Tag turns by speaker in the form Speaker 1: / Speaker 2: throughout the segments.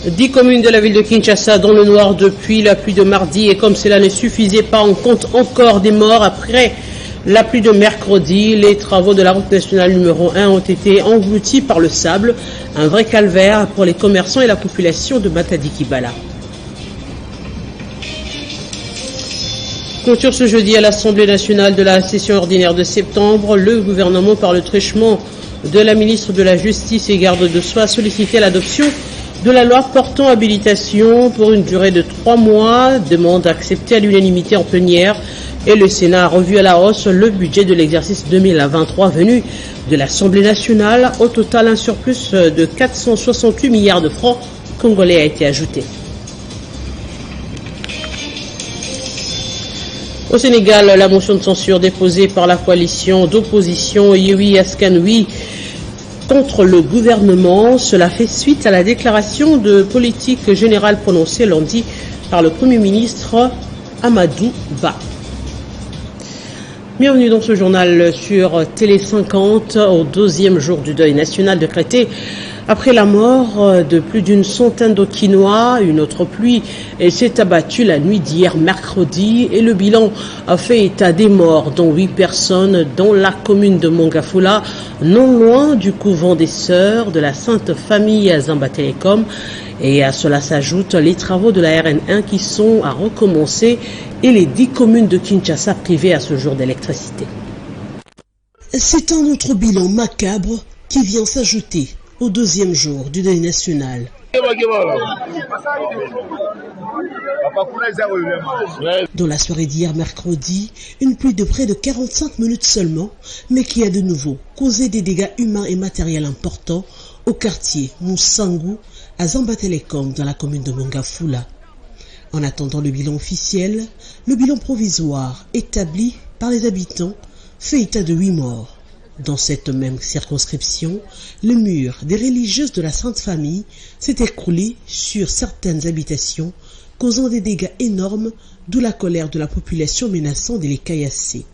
Speaker 1: 10 communes de la ville de Kinshasa dans le noir depuis la pluie de mardi, et comme cela ne suffisait pas, on compte encore des morts après la pluie de mercredi. Les travaux de la route nationale numéro 1 ont été engloutis par le sable, un vrai calvaire pour les commerçants et la population de Matadi-Kibala. Clôture ce jeudi à l'Assemblée nationale de la session ordinaire de septembre. Le gouvernement, par le truchement de la ministre de la Justice et garde de soi, a sollicité l'adoption de la loi portant habilitation pour une durée de 3 mois, demande acceptée à l'unanimité en plénière, et le Sénat a revu à la hausse le budget de l'exercice 2023 venu de l'Assemblée nationale. Au total, un surplus de 468 milliards de francs congolais a été ajouté. Au Sénégal, la motion de censure déposée par la coalition d'opposition Yewwi Askan Wi contre le gouvernement, cela fait suite à la déclaration de politique générale prononcée lundi par le Premier ministre Amadou Ba. Bienvenue dans ce journal sur Télé 50 au 12e jour du deuil national décrété après la mort de plus d'une centaine de Kinois. Une autre pluie s'est abattue la nuit d'hier mercredi et le bilan a fait état des morts, dont 8 personnes dans la commune de Mongafula, non loin du couvent des Sœurs de la Sainte Famille à Zamba Telecom. Et à cela s'ajoutent les travaux de la RN1 qui sont à recommencer et les 10 communes de Kinshasa privées à ce jour d'électricité.
Speaker 2: C'est un autre bilan macabre qui vient s'ajouter au 2e jour du deuil national. Dans la soirée d'hier mercredi, une pluie de près de 45 minutes seulement, mais qui a de nouveau causé des dégâts humains et matériels importants au quartier Moussangu, à Zamba Telecom, dans la commune de Mongafula. En attendant le bilan officiel, le bilan provisoire établi par les habitants fait état de 8 morts. Dans cette même circonscription, le mur des religieuses de la Sainte Famille s'est écroulé sur certaines habitations, causant des dégâts énormes, d'où la colère de la population menaçant de les caillasser.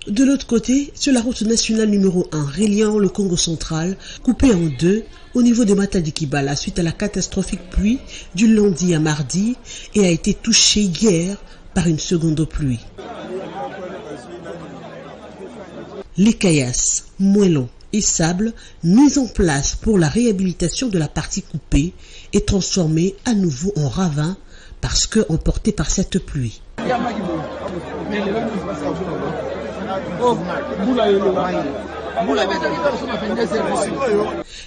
Speaker 2: De l'autre côté, sur la route nationale numéro 1 reliant le Congo central, coupée en deux au niveau de Matadi-Kibala suite à la catastrophique pluie du lundi à mardi, et a été touchée hier par une seconde pluie. Les caillasses, moellons et sable mis en place pour la réhabilitation de la partie coupée est transformée à nouveau en ravin parce que emporté par cette pluie.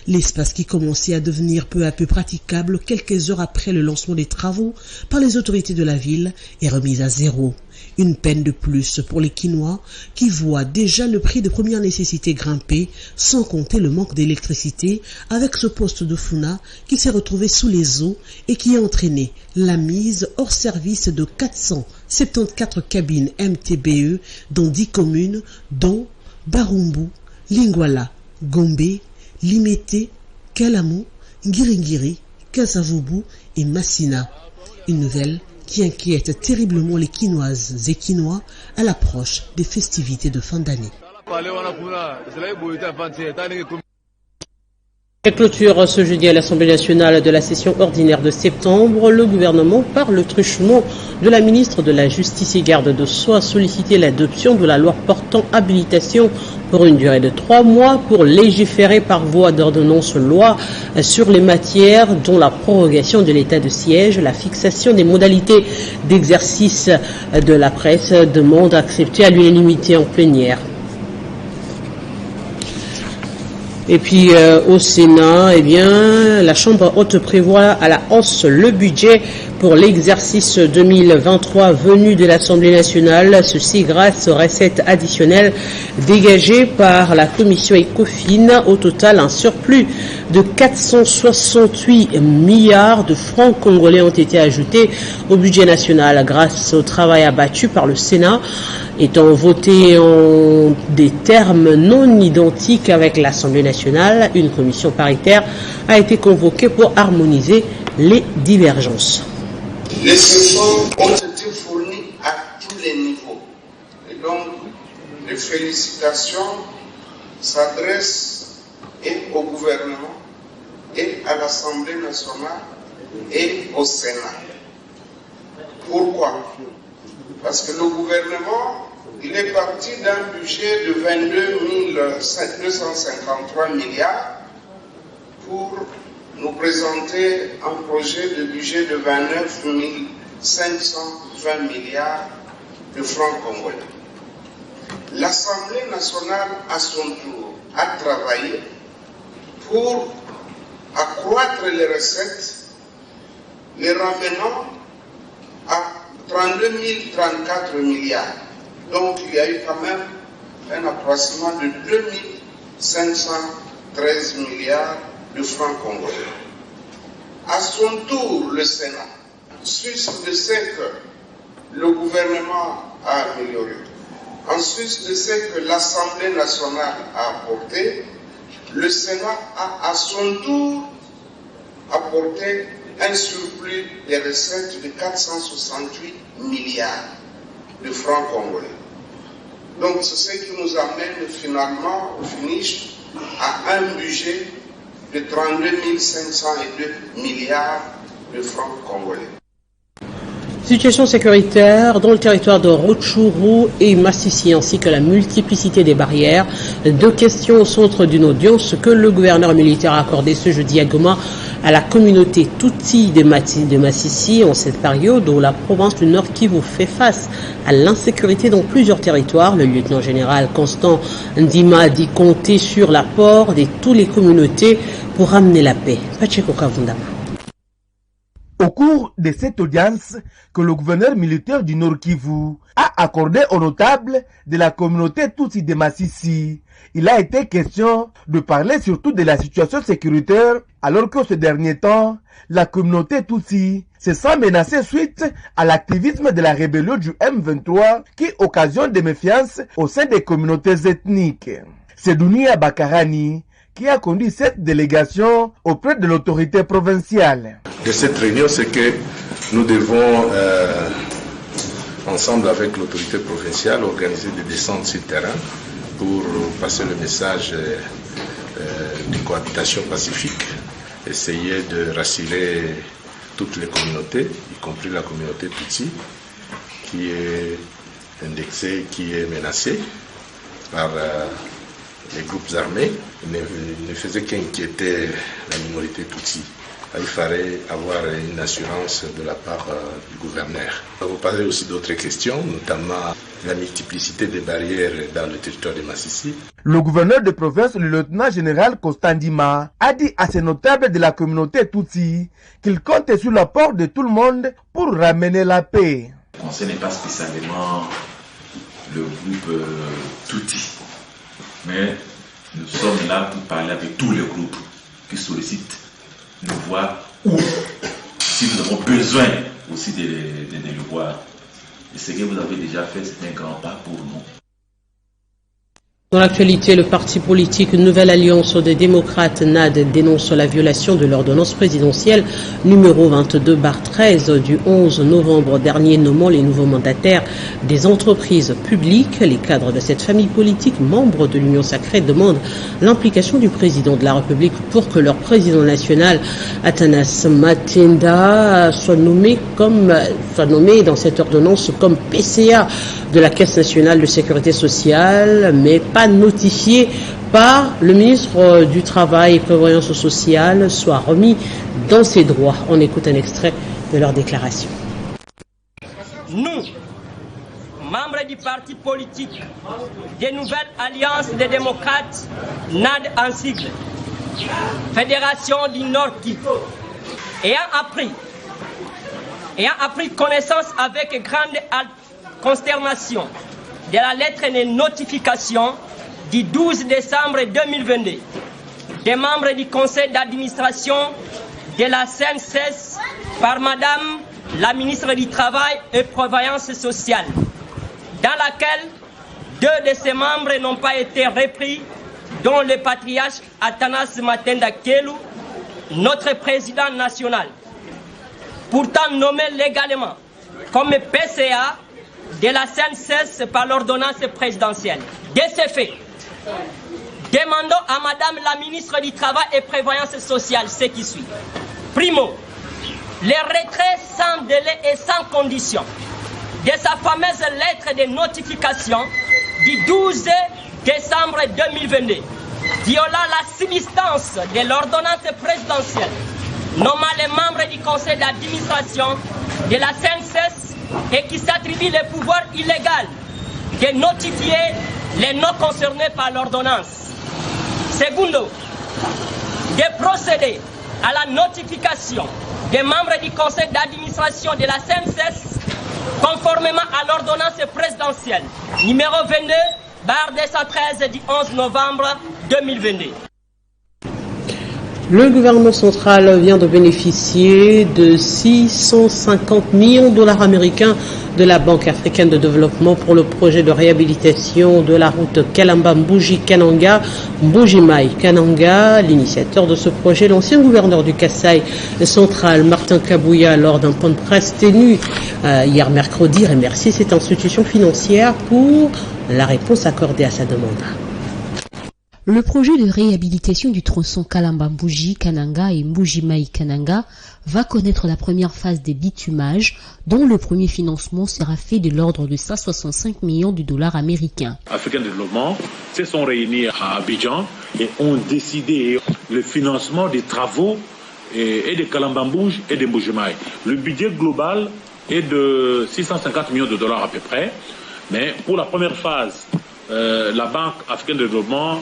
Speaker 2: L'espace qui commençait à devenir peu à peu praticable quelques heures après le lancement des travaux par les autorités de la ville est remis à zéro. Une peine de plus pour les Kinois qui voient déjà le prix de première nécessité grimper, sans compter le manque d'électricité avec ce poste de Funa qui s'est retrouvé sous les eaux et qui a entraîné la mise hors service de 474 cabines MTBE dans 10 communes dont Barumbu, Lingwala, Gombe, Limete, Kalamu, Ngirigiri, Kasavubu et Massina. Une nouvelle qui inquiète terriblement les Kinoises et Kinois à l'approche des festivités de fin d'année.
Speaker 1: Et clôture ce jeudi à l'Assemblée nationale de la session ordinaire de septembre. Le gouvernement, par le truchement de la ministre de la Justice et garde de soi, a sollicité l'adoption de la loi portant habilitation pour une durée de 3 mois pour légiférer par voie d'ordonnance loi sur les matières dont la prorogation de l'état de siège, la fixation des modalités d'exercice de la presse, demande acceptée à l'unanimité en plénière. Et puis au Sénat, la Chambre haute prévoit à la hausse le budget pour l'exercice 2023 venu de l'Assemblée nationale, ceci grâce aux recettes additionnelles dégagées par la commission ECOFIN. Au total, un surplus de 468 milliards de francs congolais ont été ajoutés au budget national grâce au travail abattu par le Sénat, étant voté en des termes non identiques avec l'Assemblée nationale. Une commission paritaire a été convoquée pour harmoniser les divergences.
Speaker 3: Les efforts ont été fournis à tous les niveaux. Et donc, les félicitations s'adressent et au gouvernement et à l'Assemblée nationale et au Sénat. Pourquoi? Parce que le gouvernement, il est parti d'un budget de 22 253 milliards pour nous présenter un projet de budget de 29 520 milliards de francs congolais. L'Assemblée nationale, à son tour, a travaillé pour accroître les recettes, les ramenant à 32 034 milliards. Donc il y a eu quand même un accroissement de 2 513 milliards de francs congolais. À son tour, le Sénat, suite de ce que le gouvernement a amélioré, en sus de ce que l'Assemblée nationale a apporté, le Sénat a à son tour apporté un surplus des recettes de 468 milliards de francs congolais. Donc c'est ce qui nous amène finalement au finish à un budget de 32 502 milliards de francs congolais.
Speaker 1: Situation sécuritaire dans le territoire de Rutshuru et Masisi ainsi que la multiplicité des barrières. Deux questions au centre d'une audience que le gouverneur militaire a accordé ce jeudi à Goma à la communauté Tutsi de Masisi en cette période où la province du Nord Kivu fait face à l'insécurité dans plusieurs territoires. Le lieutenant-général Constant Ndima dit compter sur l'apport de toutes les communautés pour amener la paix. Pacheco Kavundama.
Speaker 4: Au cours de cette audience que le gouverneur militaire du Nord Kivu a accordé aux notables de la communauté Tutsi de Masisi, il a été question de parler surtout de la situation sécuritaire alors que ces derniers temps, la communauté Tutsi se sent menacée suite à l'activisme de la rébellion du M23 qui occasionne des méfiances au sein des communautés ethniques. C'est Dounia Bakarani qui a conduit cette délégation auprès de l'autorité provinciale.
Speaker 5: De cette réunion, c'est que nous devons, ensemble avec l'autorité provinciale, organiser des descentes sur le terrain pour passer le message de cohabitation pacifique, essayer de rassurer toutes les communautés, y compris la communauté Tutsi, qui est indexée, qui est menacée par les groupes armés. Ne faisait qu'inquiéter la minorité Tutsi. Il fallait avoir une assurance de la part du gouverneur. Vous parlez aussi d'autres questions, notamment la multiplicité des barrières dans le territoire de Masisi.
Speaker 4: Le gouverneur de province, le lieutenant-général Constant Ndima, a dit à ses notables de la communauté Tutsi qu'il compte sur l'apport de tout le monde pour ramener la paix.
Speaker 6: Ce n'est pas spécialement le groupe Tutsi, mais nous sommes là pour parler avec tous les groupes qui sollicitent nous voir ou si nous avons besoin aussi de le voir. Et ce que vous avez déjà fait, c'est un grand pas pour nous.
Speaker 1: Dans l'actualité, le parti politique Nouvelle Alliance des démocrates NAD dénonce la violation de l'ordonnance présidentielle numéro 22/13 du 11 novembre dernier nommant les nouveaux mandataires des entreprises publiques. Les cadres de cette famille politique, membres de l'Union sacrée, demandent l'implication du président de la République pour que leur président national, Atanas Matenda, soit nommé dans cette ordonnance comme PCA de la Caisse nationale de sécurité sociale, mais pas notifié par le ministre du Travail et Prévoyance sociale, soit remis dans ses droits. On écoute un extrait de leur déclaration.
Speaker 7: Nous, membres du parti politique des Nouvelles Alliances des démocrates, NAD en sigle, Fédération du Nord Kivu, ayant appris connaissance avec grande consternation de la lettre de notification du 12 décembre 2022 des membres du conseil d'administration de la CNCS par Madame la ministre du Travail et Prévoyance sociale, dans laquelle deux de ses membres n'ont pas été repris, dont le patriarche Atanas Matenda Kelu, notre président national, pourtant nommé légalement comme PCA de la CNCS par l'ordonnance présidentielle. De ce fait, demandons à Madame la ministre du Travail et Prévoyance sociale ce qui suit. Primo, le retrait sans délai et sans condition de sa fameuse lettre de notification du 12 décembre 2022, violant la substance de l'ordonnance présidentielle nommant les membres du conseil d'administration de la CNSS et qui s'attribue le pouvoir illégal de notifier les non concernés par l'ordonnance. Secondo, de procéder à la notification des membres du conseil d'administration de la CNSS conformément à l'ordonnance présidentielle numéro 22/213 du 11 novembre 2022.
Speaker 1: Le gouvernement central vient de bénéficier de 650 millions de dollars américains de la Banque africaine de développement pour le projet de réhabilitation de la route Kalamba-Mbuji-Kananga, Mbuji-Mayi-Kananga. L'initiateur de ce projet, l'ancien gouverneur du Kasaï central, Martin Kabouya, lors d'un point de presse tenu hier mercredi, remercié cette institution financière pour la réponse accordée à sa demande.
Speaker 8: Le projet de réhabilitation du tronçon Kalamba-Mbuji-Kananga et Mbuji-Mayi-Kananga va connaître la première phase des bitumages, dont le premier financement sera fait de l'ordre de 165 millions de dollars américains.
Speaker 9: Africains de développement se sont réunis à Abidjan et ont décidé le financement des travaux et de Kalamba-Mbuji et de Mbuji-Mayi. Le budget global est de 650 millions de dollars à peu près, mais pour la première phase, la Banque africaine de développement,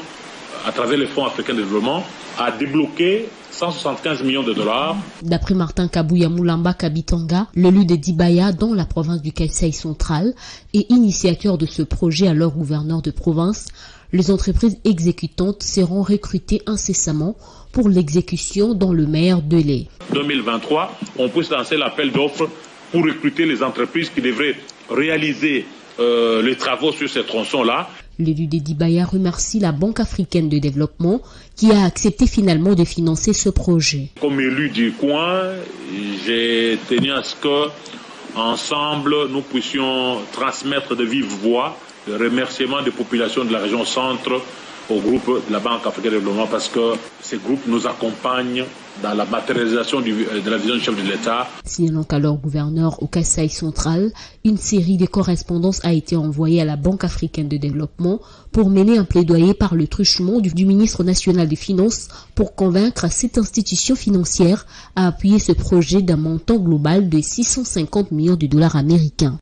Speaker 9: à travers les fonds africains de développement, a débloqué 175 millions de dollars.
Speaker 8: D'après Martin Kabouya Moulamba Kabitanga, l'élu de Dibaya dans la province du Kasaï central et initiateur de ce projet alors gouverneur de province, les entreprises exécutantes seront recrutées incessamment pour l'exécution dans le meilleur délai.
Speaker 9: 2023, on peut lancer l'appel d'offres pour recruter les entreprises qui devraient réaliser les travaux sur ces tronçons-là.
Speaker 8: L'élu de Dibaya remercie la Banque africaine de développement qui a accepté finalement de financer ce projet.
Speaker 9: Comme élu du coin, j'ai tenu à ce que, ensemble, nous puissions transmettre de vive voix le remerciement des populations de la région centre au groupe de la Banque africaine de développement parce que ces groupes nous accompagnent dans la matérialisation de la vision du chef de l'État.
Speaker 8: Signalant qu'alors gouverneur au Kasaï central, une série de correspondances a été envoyée à la Banque africaine de développement pour mener un plaidoyer par le truchement du ministre national des Finances pour convaincre cette institution financière à appuyer ce projet d'un montant global de 650 millions de dollars américains.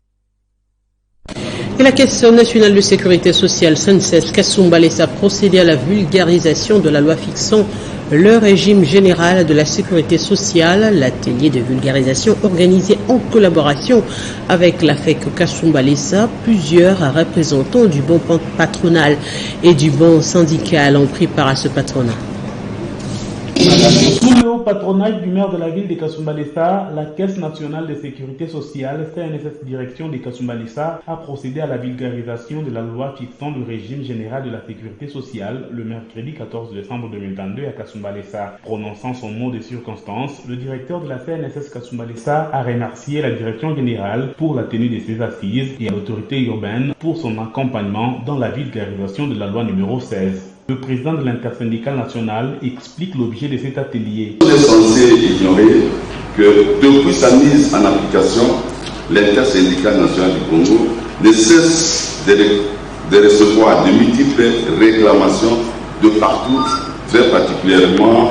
Speaker 1: Et la Caisse nationale de sécurité sociale, CNSS, Kasumba laisse procéder à la vulgarisation de la loi fixant le régime général de la sécurité sociale. L'atelier de vulgarisation organisé en collaboration avec la FEC Kasumba Lessa, plusieurs représentants du bon patronal et du bon syndical ont pris part à ce patronat.
Speaker 10: Sous le haut patronage du maire de la ville de Kasumba Lessa, la Caisse nationale de sécurité sociale, CNSS direction de Kasumba Lessa, a procédé à la vulgarisation de la loi fixant le régime général de la sécurité sociale le mercredi 14 décembre 2022 à Kasumba Lessa. Prononçant son mot de circonstance, le directeur de la CNSS Kasumba Lessa a remercié la direction générale pour la tenue de ses assises et à l'autorité urbaine pour son accompagnement dans la vulgarisation de la loi numéro 16. Le président de l'intersyndicale nationale explique l'objet de cet atelier.
Speaker 11: On est censé ignorer que depuis sa mise en application, l'intersyndicale nationale du Congo ne cesse de recevoir de multiples réclamations de partout, très particulièrement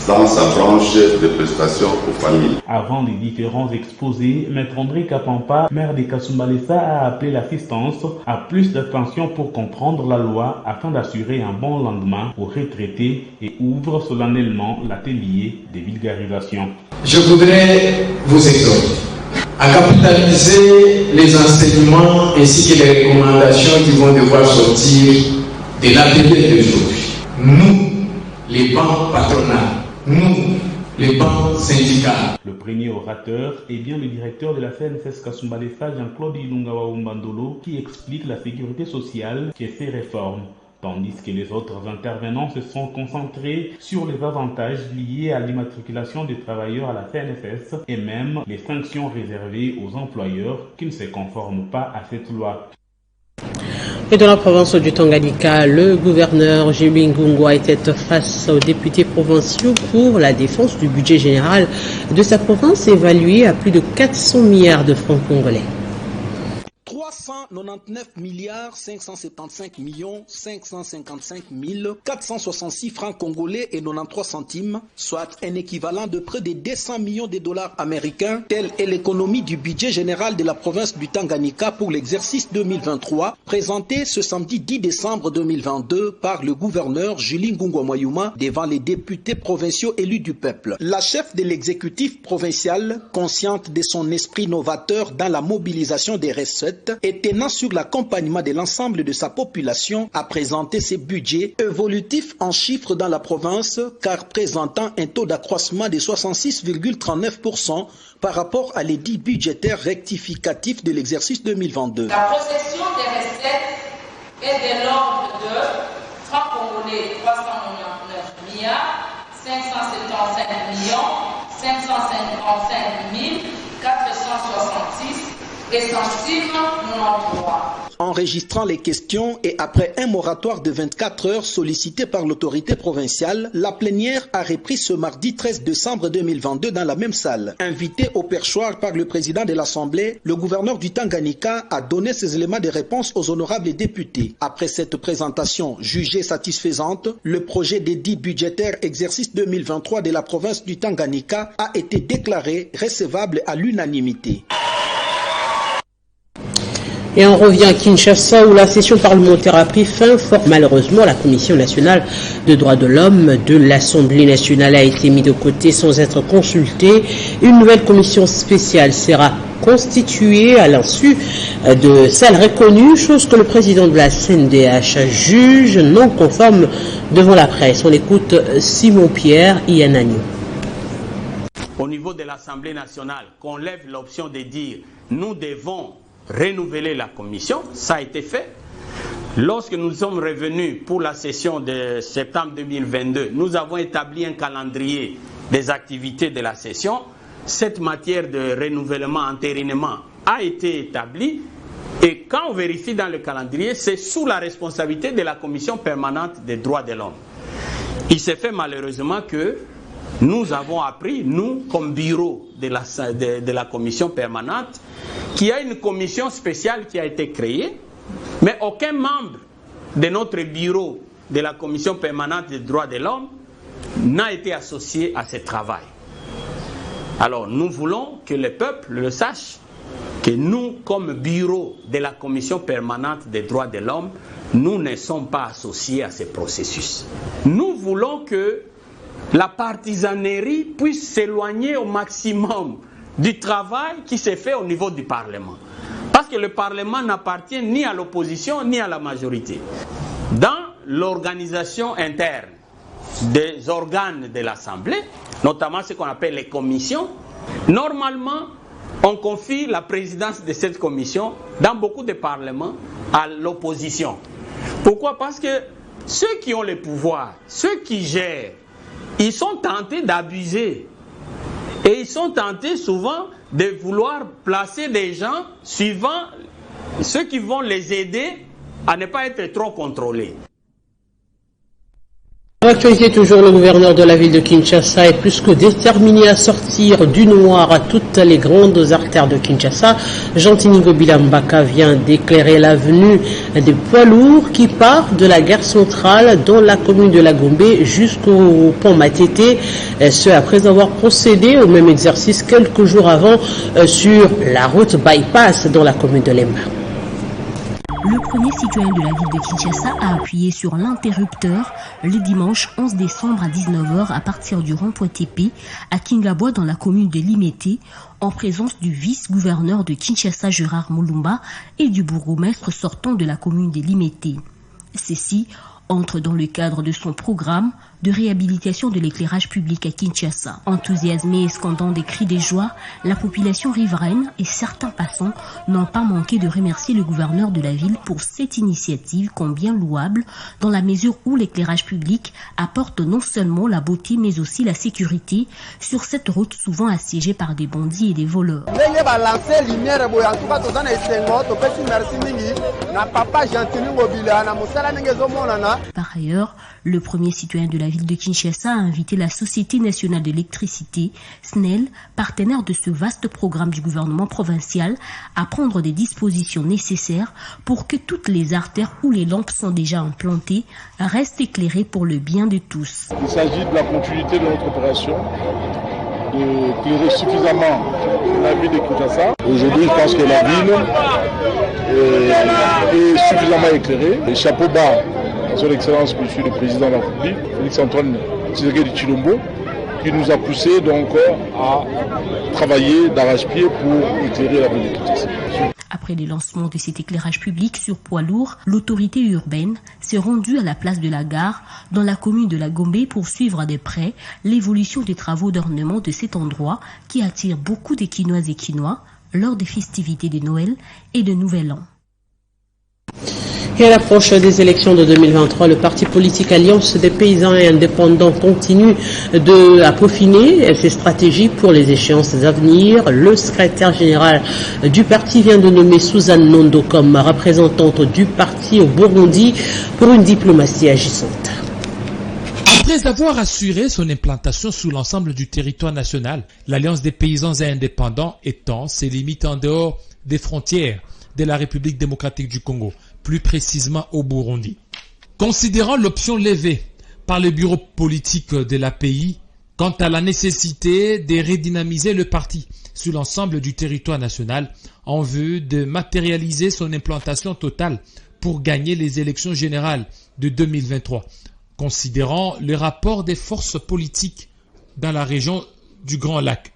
Speaker 11: dans sa branche de prestations aux familles.
Speaker 10: Avant les différents exposés, Maître André Kapampa, maire de Kasumba Lessa, a appelé l'assistance à plus d'attention pour comprendre la loi afin d'assurer un bon lendemain aux retraités et ouvre solennellement l'atelier de vulgarisation.
Speaker 12: Je voudrais vous exhorter à capitaliser les enseignements ainsi que les recommandations qui vont devoir sortir de l'atelier d'aujourd'hui. Nous, les banques patronales, nous, les banques syndicales.
Speaker 10: Le premier orateur est bien le directeur de la CNSS Kasumba Lessa, Jean-Claude Ilungawa Umbandolo, qui explique la sécurité sociale et ses réformes, tandis que les autres intervenants se sont concentrés sur les avantages liés à l'immatriculation des travailleurs à la CNSS et même les sanctions réservées aux employeurs qui ne se conforment pas à cette loi.
Speaker 1: Et dans la province du Tanganyika, le gouverneur Julie Ngungwa était face aux députés provinciaux pour la défense du budget général de sa province évalué à plus de 400 milliards de francs congolais.
Speaker 13: 399 milliards 575 millions 555 466 francs congolais et 93 centimes, soit un équivalent de près de 200 millions de dollars américains. Telle est l'économie du budget général de la province du Tanganyika pour l'exercice 2023, présenté ce samedi 10 décembre 2022 par le gouverneur Julie Ngungwa Mwayuma devant les députés provinciaux élus du peuple. La chef de l'exécutif provincial, consciente de son esprit novateur dans la mobilisation des recettes et tenant sur l'accompagnement de l'ensemble de sa population, a présenté ses budgets évolutifs en chiffres dans la province, car présentant un taux d'accroissement de 66,39% par rapport à l'édit budgétaire rectificatif de l'exercice 2022.
Speaker 14: La possession des recettes est de l'ordre de francs congolais 399 milliards 575 millions 555 466 et centimes 93.
Speaker 13: Enregistrant les questions et après un moratoire de 24 heures sollicité par l'autorité provinciale, la plénière a repris ce mardi 13 décembre 2022 dans la même salle. Invité au perchoir par le président de l'Assemblée, le gouverneur du Tanganyika a donné ses éléments de réponse aux honorables députés. Après cette présentation jugée satisfaisante, le projet d'édit budgétaire exercice 2023 de la province du Tanganyika a été déclaré recevable à l'unanimité.
Speaker 1: Et on revient à Kinshasa où la session parlementaire a pris fin. Fort malheureusement, la Commission nationale de droits de l'homme de l'Assemblée nationale a été mise de côté sans être consultée. Une nouvelle commission spéciale sera constituée à l'insu de celle reconnue, chose que le président de la CNDH juge non conforme devant la presse. On écoute Simon-Pierre Ianagno.
Speaker 15: Au niveau de l'Assemblée nationale, qu'on lève l'option de dire nous devons renouveler la commission, ça a été fait. Lorsque nous sommes revenus pour la session de septembre 2022, nous avons établi un calendrier des activités de la session. Cette matière de renouvellement, entérinement a été établie et quand on vérifie dans le calendrier, c'est sous la responsabilité de la commission permanente des droits de l'homme. Il s'est fait malheureusement que nous avons appris, nous, comme bureau de la commission permanente, qu'il y a une commission spéciale qui a été créée, mais aucun membre de notre bureau de la commission permanente des droits de l'homme n'a été associé à ce travail. Alors, nous voulons que le peuple le sache, que nous, comme bureau de la commission permanente des droits de l'homme, nous ne sommes pas associés à ce processus. Nous voulons que la partisanerie puisse s'éloigner au maximum du travail qui s'est fait au niveau du Parlement. Parce que le Parlement n'appartient ni à l'opposition ni à la majorité. Dans l'organisation interne des organes de l'Assemblée, notamment ce qu'on appelle les commissions, normalement, on confie la présidence de cette commission dans beaucoup de parlements à l'opposition. Pourquoi? Parce que ceux qui ont le pouvoir, ceux qui gèrent, ils sont tentés d'abuser. Et ils sont tentés souvent de vouloir placer des gens suivant ceux qui vont les aider à ne pas être trop contrôlés.
Speaker 1: Dans l'actualité, toujours, le gouverneur de la ville de Kinshasa est plus que déterminé à sortir du noir à toutes les grandes artères de Kinshasa. Jean-Tinigo Bilambaka vient d'éclairer l'avenue des poids lourds qui part de la gare centrale dans la commune de la Gombe jusqu'au pont Matete, ce après avoir procédé au même exercice quelques jours avant sur la route bypass dans la commune de Lemba.
Speaker 8: Le premier citoyen de la ville de Kinshasa a appuyé sur l'interrupteur le dimanche 11 décembre à 19h à partir du rond-point TP à Kingabois dans la commune de Limete en présence du vice-gouverneur de Kinshasa Gérard Moulumba et du bourgmestre sortant de la commune de Limete. Ceci entre dans le cadre de son programme de réhabilitation de l'éclairage public à Kinshasa. Enthousiasmés et scandant des cris de joie, la population riveraine et certains passants n'ont pas manqué de remercier le gouverneur de la ville pour cette initiative combien louable dans la mesure où l'éclairage public apporte non seulement la beauté mais aussi la sécurité sur cette route souvent assiégée par des bandits et des voleurs. Par ailleurs, le premier citoyen de la ville de Kinshasa a invité la Société nationale d'électricité, SNEL, partenaire de ce vaste programme du gouvernement provincial, à prendre des dispositions nécessaires pour que toutes les artères où les lampes sont déjà implantées restent éclairées pour le bien de tous.
Speaker 16: Il s'agit de la continuité de notre opération, d'éclairer suffisamment la ville de Kinshasa. Aujourd'hui, je pense que la ville est suffisamment éclairée. Et chapeau bas à son Excellence, Monsieur le Président de la République, Félix-Antoine Tshisekedi Tshilombo, qui nous a poussé donc à travailler d'arrache-pied pour éclairer la ville de Kinshasa.
Speaker 8: Après le lancement de cet éclairage public sur poids lourd, l'autorité urbaine s'est rendue à la place de la gare dans la commune de la Gombe pour suivre de près l'évolution des travaux d'ornement de cet endroit qui attire beaucoup de Kinoises et Kinois lors des festivités de Noël et de Nouvel An.
Speaker 1: Et à l'approche des élections de 2023, le parti politique Alliance des paysans et indépendants continue à peaufiner ses stratégies pour les échéances à venir. Le secrétaire général du parti vient de nommer Suzanne Nondo comme représentante du parti au Burundi pour une diplomatie agissante.
Speaker 17: Après avoir assuré son implantation sur l'ensemble du territoire national, l'Alliance des paysans et indépendants étend ses limites en dehors des frontières de la République démocratique du Congo, plus précisément au Burundi. Considérant l'option levée par le bureau politique de l'API quant à la nécessité de redynamiser le parti sur l'ensemble du territoire national en vue de matérialiser son implantation totale pour gagner les élections générales de 2023, considérant le rapport des forces politiques dans la région du Grand Lac,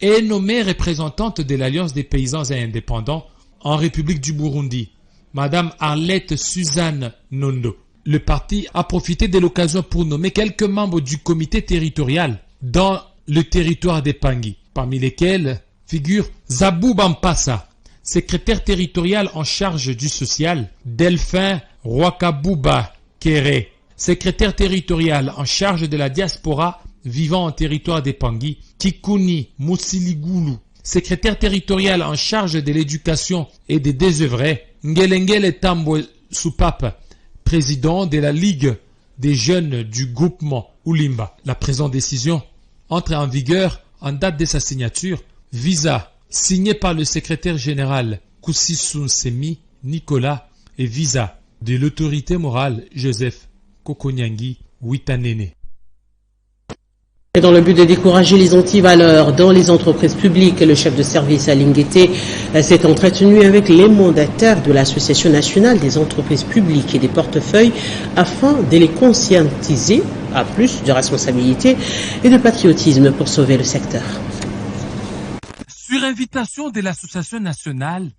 Speaker 17: est nommée représentante de l'Alliance des paysans et indépendants en République du Burundi, Madame Arlette Suzanne Nondo. Le parti a profité de l'occasion pour nommer quelques membres du comité territorial dans le territoire des Pangui, parmi lesquels figure Zabou Bampassa, secrétaire territorial en charge du social, Delphin Rwakabouba Kéré, secrétaire territorial en charge de la diaspora vivant en territoire des Pangui, Kikuni Moussiligulu, secrétaire territorial en charge de l'éducation et des désœuvrés, Ngelengele Tambwe Soupap, président de la Ligue des jeunes du groupement Oulimba. La présente décision entre en vigueur en date de sa signature, visa signé par le secrétaire général Kusisun-Semi Nicolas et visa de l'autorité morale Joseph Kokonyangi Witanene.
Speaker 1: Et dans le but de décourager les antivaleurs dans les entreprises publiques, le chef de service à Lingueté s'est entretenu avec les mandataires de l'Association nationale des entreprises publiques et des portefeuilles afin de les conscientiser à plus de responsabilité et de patriotisme pour sauver le secteur.
Speaker 17: Sur invitation de l'Association nationale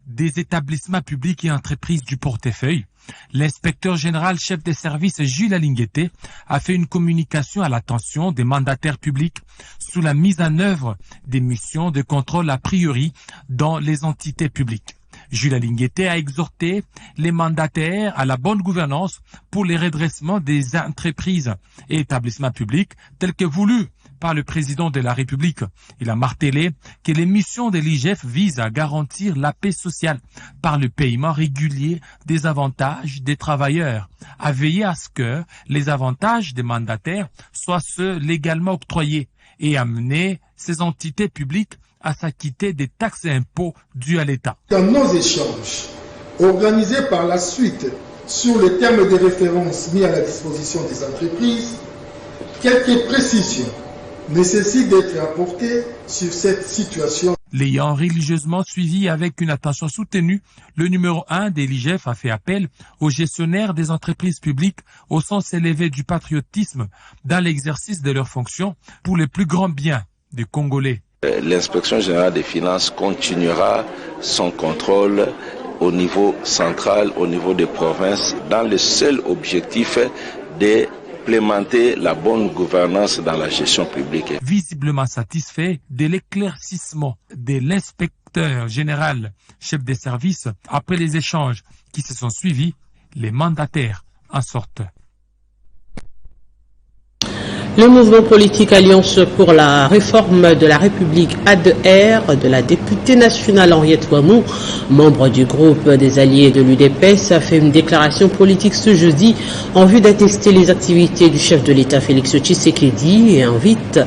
Speaker 17: des établissements publics et entreprises du portefeuille, l'inspecteur général chef des services Jules Alingueté a fait une communication à l'attention des mandataires publics sous la mise en œuvre des missions de contrôle a priori dans les entités publiques. Jules Alingueté a exhorté les mandataires à la bonne gouvernance pour les redressements des entreprises et établissements publics tels que voulus par le président de la République. Il a martelé que les missions de l'IGF visent à garantir la paix sociale par le paiement régulier des avantages des travailleurs, à veiller à ce que les avantages des mandataires soient ceux légalement octroyés et amener ces entités publiques à s'acquitter des taxes et impôts dus à l'État.
Speaker 18: Dans nos échanges, organisés par la suite sur le terme de référence mis à la disposition des entreprises, quelques précisions nécessitent d'être apportées sur cette situation.
Speaker 17: L'ayant religieusement suivi avec une attention soutenue, le numéro 1 de l'IGF a fait appel aux gestionnaires des entreprises publiques au sens élevé du patriotisme dans l'exercice de leurs fonctions pour le plus grand bien des Congolais.
Speaker 19: L'inspection générale des finances continuera son contrôle au niveau central, au niveau des provinces, dans le seul objectif de implémenter la bonne gouvernance dans la gestion publique.
Speaker 17: Visiblement satisfait de l'éclaircissement de l'inspecteur général, chef des services, après les échanges qui se sont suivis, les mandataires en sortent.
Speaker 1: Le mouvement politique Alliance pour la réforme de la République ADR de la députée nationale Henriette Ouamou, membre du groupe des alliés de l'UDPS, a fait une déclaration politique ce jeudi en vue d'attester les activités du chef de l'État Félix Tshisekedi et invite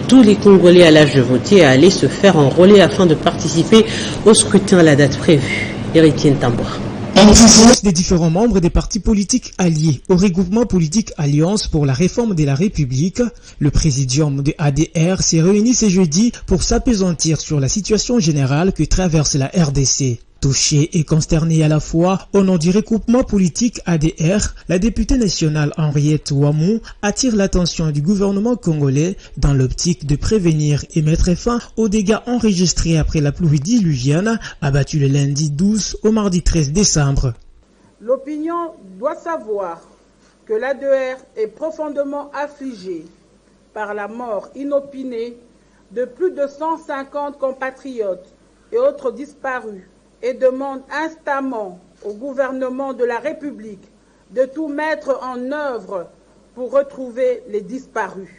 Speaker 1: tous les Congolais à l'âge de voter à aller se faire enrôler afin de participer au scrutin à la date prévue. Héritier Ntamboa.
Speaker 20: Des différents membres des partis politiques alliés au regroupement politique Alliance pour la réforme de la République, le présidium de ADR s'est réuni ce jeudi pour s'appesantir sur la situation générale que traverse la RDC. Touchée et consternée à la fois, au nom du regroupement politique ADR, la députée nationale Henriette Ouamou attire l'attention du gouvernement congolais dans l'optique de prévenir et mettre fin aux dégâts enregistrés après la pluie diluvienne abattue le lundi 12 au mardi 13 décembre.
Speaker 21: L'opinion doit savoir que l'ADR est profondément affligée par la mort inopinée de plus de 150 compatriotes et autres disparus et demande instamment au gouvernement de la République de tout mettre en œuvre pour retrouver les disparus,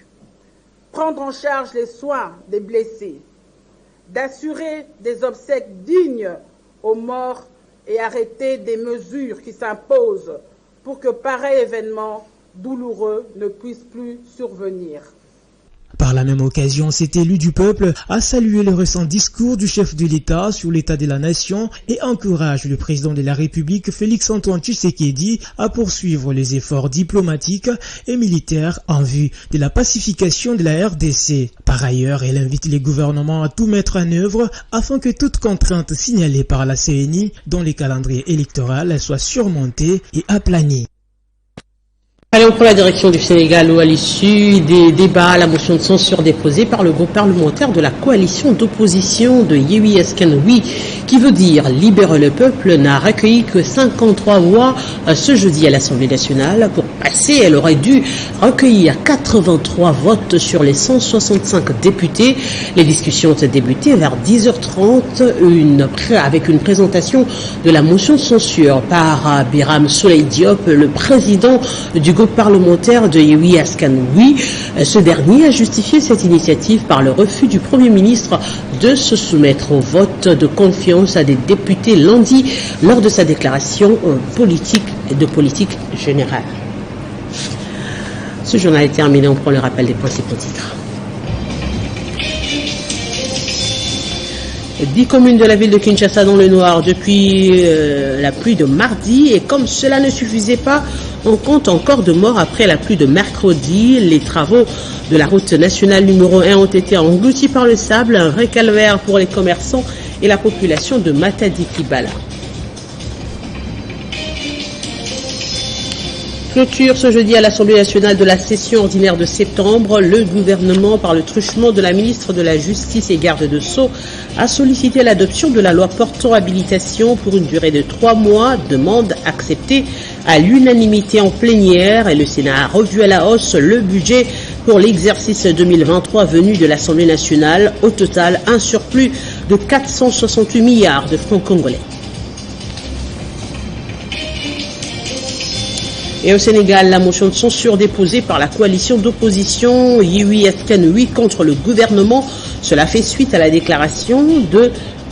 Speaker 21: prendre en charge les soins des blessés, d'assurer des obsèques dignes aux morts et arrêter des mesures qui s'imposent pour que pareil événement douloureux ne puisse plus survenir.
Speaker 20: Par la même occasion, cet élu du peuple a salué le récent discours du chef de l'État sur l'état de la nation et encourage le président de la République, Félix-Antoine Tshisekedi, à poursuivre les efforts diplomatiques et militaires en vue de la pacification de la RDC. Par ailleurs, elle invite les gouvernements à tout mettre en œuvre afin que toute contrainte signalée par la CENI dans les calendriers électoraux soit surmontée et aplanie.
Speaker 1: Allez, on prend la direction du Sénégal où à l'issue des débats, la motion de censure déposée par le groupe parlementaire de la coalition d'opposition de Yewwi Askan Wi, qui veut dire libérer le peuple, n'a recueilli que 53 voix ce jeudi à l'Assemblée nationale. Pour passer, elle aurait dû recueillir 83 votes sur les 165 députés. Les discussions ont débuté vers 10h30 avec une présentation de la motion de censure par Birame Souleye Diop, le président du groupe parlementaire de Yewwi Askan Wi. Ce dernier a justifié cette initiative par le refus du Premier ministre de se soumettre au vote de confiance à des députés lundi lors de sa déclaration politique générale. Ce journal est terminé, on prend le rappel des principaux titres. 10 communes de la ville de Kinshasa dans le noir depuis la pluie de mardi, et comme cela ne suffisait pas, on compte encore de morts après la pluie de mercredi. Les travaux de la route nationale numéro 1 ont été engloutis par le sable, un vrai calvaire pour les commerçants et la population de Matadi-Kibala. Clôture ce jeudi à l'Assemblée nationale de la session ordinaire de septembre. Le gouvernement, par le truchement de la ministre de la Justice et garde de Sceaux, a sollicité l'adoption de la loi portant habilitation pour une durée de 3 mois, demande acceptée à l'unanimité en plénière, et le Sénat a revu à la hausse le budget pour l'exercice 2023 venu de l'Assemblée nationale. Au total, un surplus de 468 milliards de francs congolais. Et au Sénégal, la motion de censure déposée par la coalition d'opposition Yewwi Askan Wi contre le gouvernement, cela fait suite à la déclaration de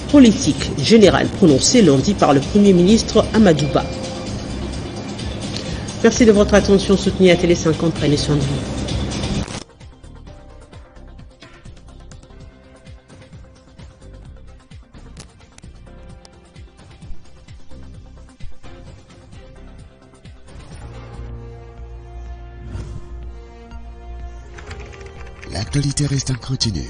Speaker 1: politique générale prononcée lundi par le Premier ministre Amadou Ba. Merci de votre attention, soutenue à Télé 50, prenez soin de vous.
Speaker 22: L'actualité reste en continu